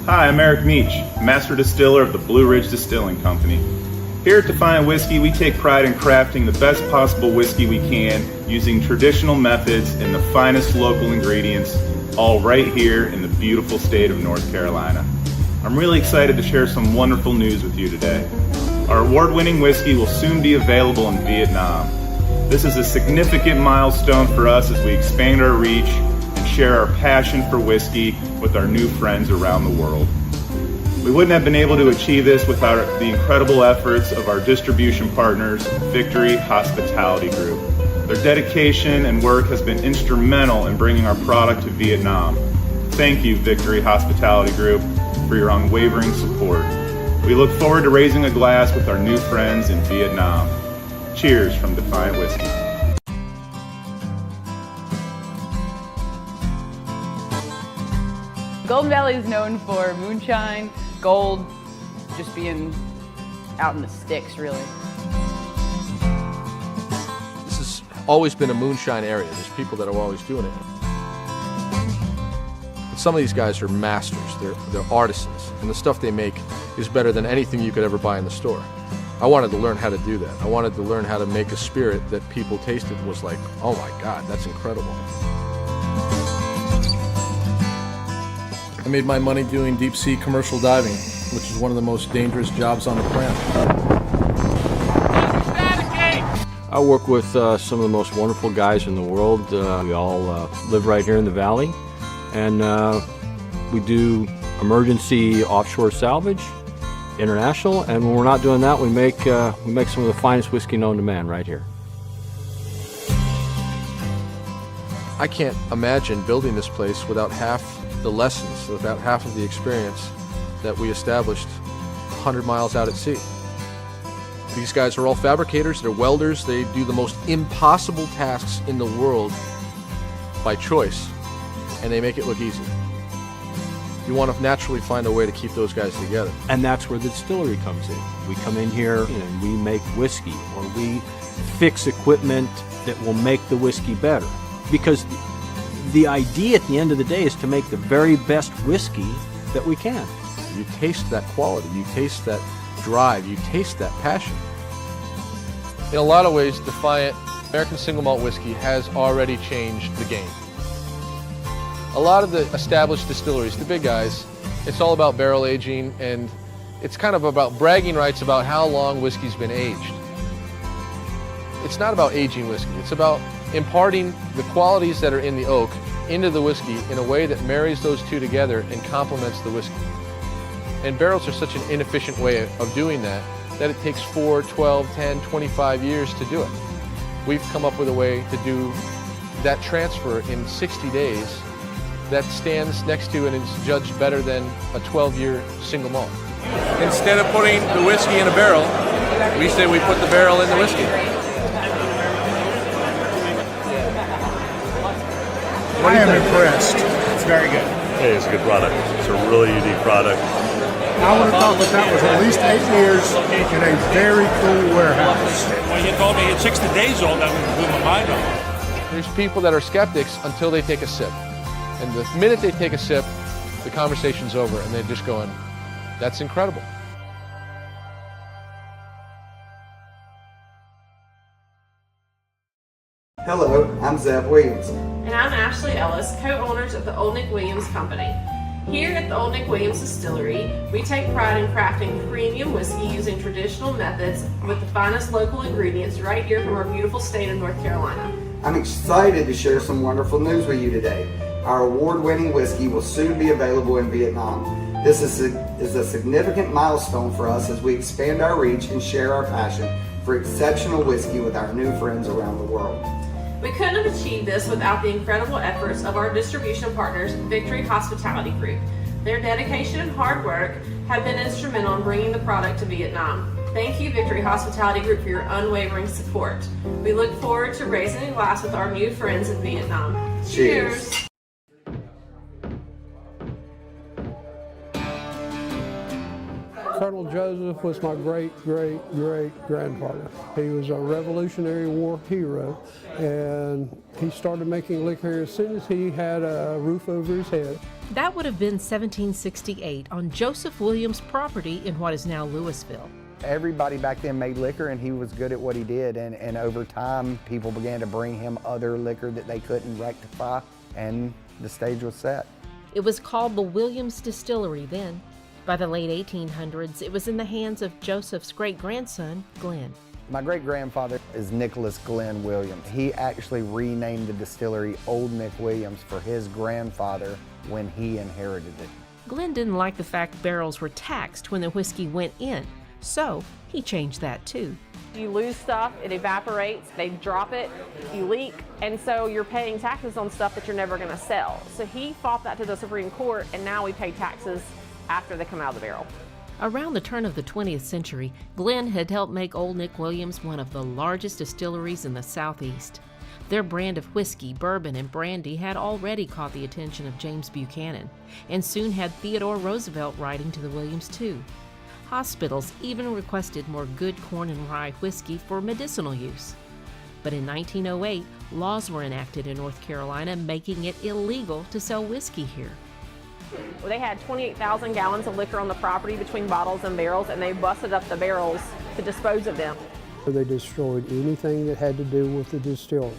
Hi, I'm Eric Meech, Master Distiller of the Blue Ridge Distilling Company. Here at Defiant Whisky, we take pride in crafting the best possible whiskey we can using traditional methods and the finest local ingredients, all right here in the beautiful state of North Carolina. I'm really excited to share some wonderful news with you today. Our award-winning whiskey will soon be available in Vietnam. This is a significant milestone for us as we expand our reach and share our passion for whiskey with our new friends around the world. We wouldn't have been able to achieve this without the incredible efforts of our distribution partners, Victory Hospitality Group. Their dedication and work has been instrumental in bringing our product to Vietnam. Thank you, Victory Hospitality Group, for your unwavering support. We look forward to raising a glass with our new friends in Vietnam. Cheers from Defiant Whisky. Golden Valley is known for moonshine, gold, just being out in the sticks, really. This has always been a moonshine area. There's people that are always doing it. But some of these guys are masters. They're artisans, and the stuff they make is better than anything you could ever buy in the store. I wanted to learn how to do that. I wanted to learn how to make a spirit that people tasted was like, oh my God, that's incredible. I made my money doing deep sea commercial diving, which is one of the most dangerous jobs on the planet. I work with some of the most wonderful guys in the world. We all live right here in the valley, and we do emergency offshore salvage, international, and when we're not doing that, we make some of the finest whiskey known to man right here. I can't imagine building this place without half the lessons, without half of the experience that we established 100 miles out at sea. These guys are all fabricators, they're welders, they do the most impossible tasks in the world by choice, and they make it look easy. You want to naturally find a way to keep those guys together. And that's where the distillery comes in. We come in here and we make whiskey, or we fix equipment that will make the whiskey better. Because the idea at the end of the day is to make the very best whiskey that we can. You taste that quality, you taste that drive, you taste that passion. In a lot of ways, Defiant American Single Malt Whiskey has already changed the game. A lot of the established distilleries, the big guys, it's all about barrel aging, and it's kind of about bragging rights about how long whiskey's been aged. It's not about aging whiskey, it's about imparting the qualities that are in the oak into the whiskey in a way that marries those two together and complements the whiskey. And barrels are such an inefficient way of doing that it takes 4, 12, 10, 25 years to do it. We've come up with a way to do that transfer in 60 days that stands next to and is judged better than a 12-year single malt. Instead of putting the whiskey in a barrel, we say we put the barrel in the whiskey. I am impressed. It's very good. Hey, it's a good product. It's a really unique product. I would have thought that was at least 8 years in a very cool warehouse. When you told me it's 60 days old, that would blew my mind off. There's people that are skeptics until they take a sip. And the minute they take a sip, the conversation's over and they're just going, that's incredible. Hello, I'm Zeb Williams. And I'm Ashley Ellis, co-owners of the Olde Williams Company. Here at the Olde Williams Distillery, we take pride in crafting premium whiskey using traditional methods with the finest local ingredients right here from our beautiful state of North Carolina. I'm excited to share some wonderful news with you today. Our award-winning whiskey will soon be available in Vietnam. This is a significant milestone for us as we expand our reach and share our passion for exceptional whiskey with our new friends around the world. We couldn't have achieved this without the incredible efforts of our distribution partners, Victory Hospitality Group. Their dedication and hard work have been instrumental in bringing the product to Vietnam. Thank you, Victory Hospitality Group, for your unwavering support. We look forward to raising a glass with our new friends in Vietnam. Cheers! Colonel Joseph was my great-great-great-grandfather. He was a Revolutionary War hero, and he started making liquor as soon as he had a roof over his head. That would have been 1768 on Joseph Williams' property in what is now Lewisville. Everybody back then made liquor, and he was good at what he did, and over time people began to bring him other liquor that they couldn't rectify, and the stage was set. It was called the Williams Distillery then. By the late 1800s, it was in the hands of Joseph's great-grandson, Glenn. My great-grandfather is Nicholas Glenn Williams. He actually renamed the distillery Old Nick Williams for his grandfather when he inherited it. Glenn didn't like the fact barrels were taxed when the whiskey went in, so he changed that too. You lose stuff, it evaporates, they drop it, you leak, and so you're paying taxes on stuff that you're never going to sell. So he fought that to the Supreme Court, and now we pay taxes after they come out of the barrel. Around the turn of the 20th century, Glenn had helped make Old Nick Williams one of the largest distilleries in the Southeast. Their brand of whiskey, bourbon, and brandy had already caught the attention of James Buchanan, and soon had Theodore Roosevelt writing to the Williams too. Hospitals even requested more good corn and rye whiskey for medicinal use. But in 1908, laws were enacted in North Carolina making it illegal to sell whiskey here. They had 28,000 gallons of liquor on the property between bottles and barrels, and they busted up the barrels to dispose of them. They destroyed anything that had to do with the distillery.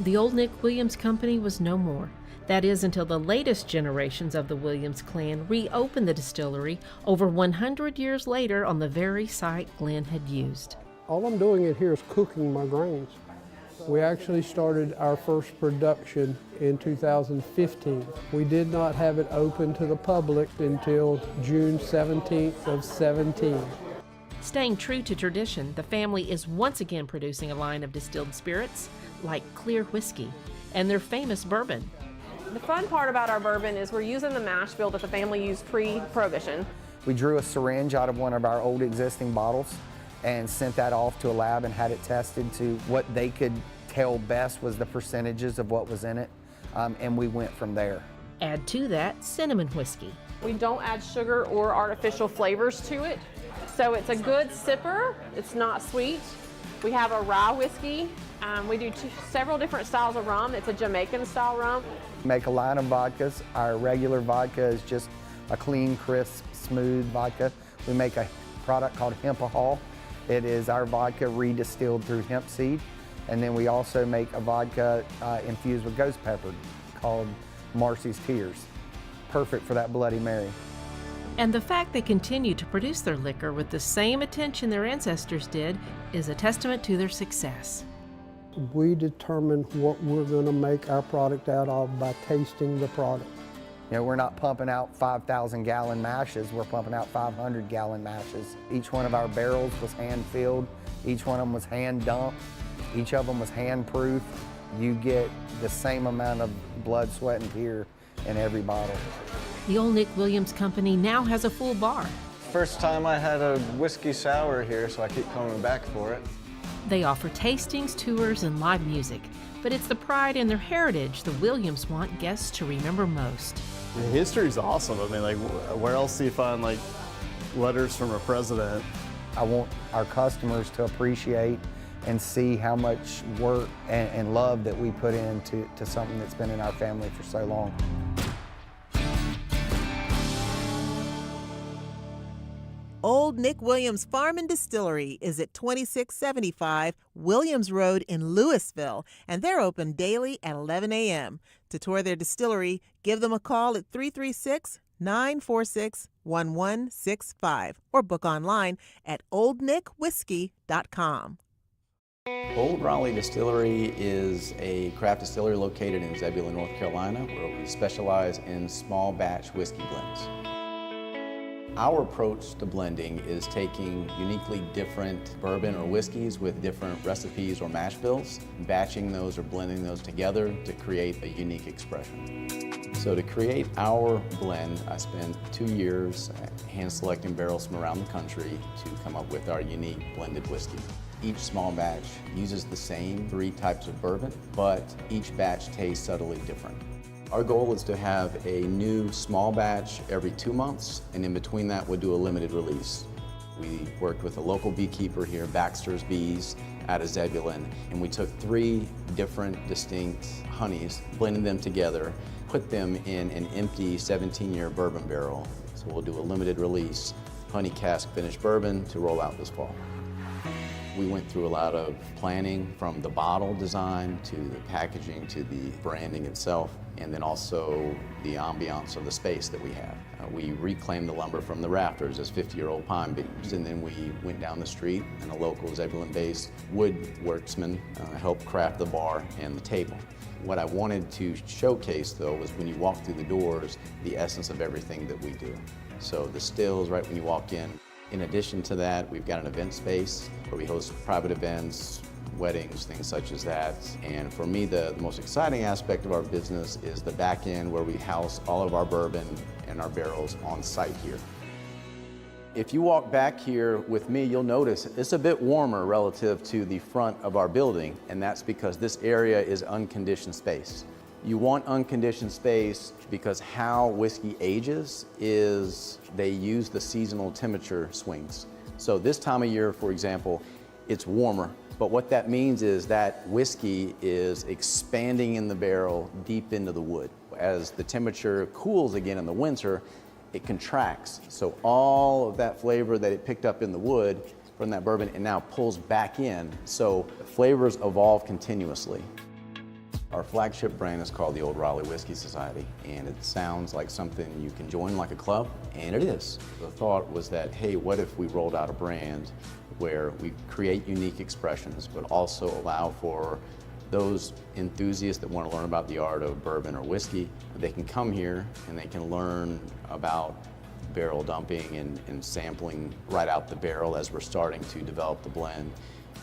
The Old Nick Williams Company was no more. That is, until the latest generations of the Williams clan reopened the distillery over 100 years later on the very site Glenn had used. All I'm doing in here is cooking my grains. We actually started our first production in 2015. We did not have it open to the public until June 17th of 17. Staying true to tradition, the family is once again producing a line of distilled spirits like clear whiskey and their famous bourbon. The fun part about our bourbon is we're using the mash bill that the family used pre-prohibition. We drew a syringe out of one of our old existing bottles and sent that off to a lab and had it tested to what they could tell best was the percentages of what was in it, and we went from there. Add to that cinnamon whiskey. We don't add sugar or artificial flavors to it, so it's a good sipper. It's not sweet. We have a rye whiskey. We do several different styles of rum. It's a Jamaican style rum. Make a line of vodkas. Our regular vodka is just a clean, crisp, smooth vodka. We make a product called Hempahol. It is our vodka redistilled through hemp seed. And then we also make a vodka infused with ghost pepper called Marcy's Tears. Perfect for that Bloody Mary. And the fact they continue to produce their liquor with the same attention their ancestors did is a testament to their success. We determine what we're going to make our product out of by tasting the product. You know, we're not pumping out 5,000 gallon mashes, we're pumping out 500 gallon mashes. Each one of our barrels was hand filled, each one of them was hand dumped, each of them was hand proof. You get the same amount of blood, sweat, and tear in every bottle. The Old Nick Williams Company now has a full bar. First time I had a whiskey sour here, so I keep coming back for it. They offer tastings, tours, and live music, but it's the pride in their heritage the Williams want guests to remember most. The history's awesome. I mean, like, where else do you find, like, letters from a president? I want our customers to appreciate and see how much work and love that we put into something that's been in our family for so long. Old Nick Williams Farm and Distillery is at 2675 Williams Road in Lewisville, and they're open daily at 11 a.m. To tour their distillery, give them a call at 336-946-1165 or book online at oldnickwhiskey.com. Old Raleigh Distillery is a craft distillery located in Zebulon, North Carolina, where we specialize in small batch whiskey blends. Our approach to blending is taking uniquely different bourbon or whiskeys with different recipes or mash bills, batching those or blending those together to create a unique expression. So to create our blend, I spent 2 years hand selecting barrels from around the country to come up with our unique blended whiskey. Each small batch uses the same 3 types of bourbon, but each batch tastes subtly different. Our goal is to have a new small batch every 2 months, and in between that we'll do a limited release. We worked with a local beekeeper here, Baxter's Bees, out of Zebulon, and we took 3 different distinct honeys, blended them together, put them in an empty 17-year bourbon barrel. So we'll do a limited release honey cask finished bourbon to roll out this fall. We went through a lot of planning, from the bottle design to the packaging to the branding itself, and then also the ambiance of the space that we have. We reclaimed the lumber from the rafters as 50-year-old pine beams, and then we went down the street and a local Zebulon-based woodworksman helped craft the bar and the table. What I wanted to showcase, though, was when you walk through the doors, the essence of everything that we do. So the stills right when you walk in. In addition to that, we've got an event space where we host private events, weddings, things such as that. And for me, the most exciting aspect of our business is the back end where we house all of our bourbon and our barrels on site here. If you walk back here with me, you'll notice it's a bit warmer relative to the front of our building, and that's because this area is unconditioned space. You want unconditioned space because how whiskey ages is they use the seasonal temperature swings. So this time of year, for example, it's warmer, but what that means is that whiskey is expanding in the barrel deep into the wood. As the temperature cools again in the winter, it contracts. So all of that flavor that it picked up in the wood from that bourbon, it now pulls back in. So flavors evolve continuously. Our flagship brand is called the Old Raleigh Whiskey Society, and it sounds like something you can join like a club, and it is. The thought was that, hey, what if we rolled out a brand where we create unique expressions, but also allow for those enthusiasts that want to learn about the art of bourbon or whiskey, they can come here and they can learn about barrel dumping and sampling right out the barrel as we're starting to develop the blend,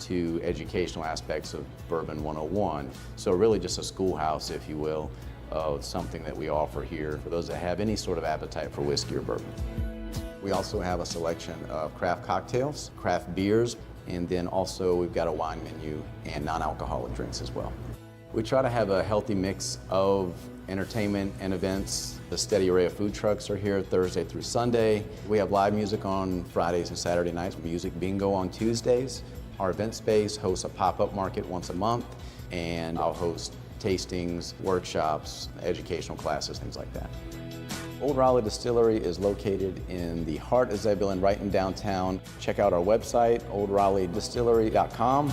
to educational aspects of Bourbon 101. So really just a schoolhouse, if you will, of something that we offer here for those that have any sort of appetite for whiskey or bourbon. We also have a selection of craft cocktails, craft beers, and then also we've got a wine menu and non-alcoholic drinks as well. We try to have a healthy mix of entertainment and events. The steady array of food trucks are here Thursday through Sunday. We have live music on Fridays and Saturday nights, music bingo on Tuesdays. Our event space hosts a pop-up market once a month, and I'll host tastings, workshops, educational classes, things like that. Old Raleigh Distillery is located in the heart of Zebulon, right in downtown. Check out our website, oldraleighdistillery.com.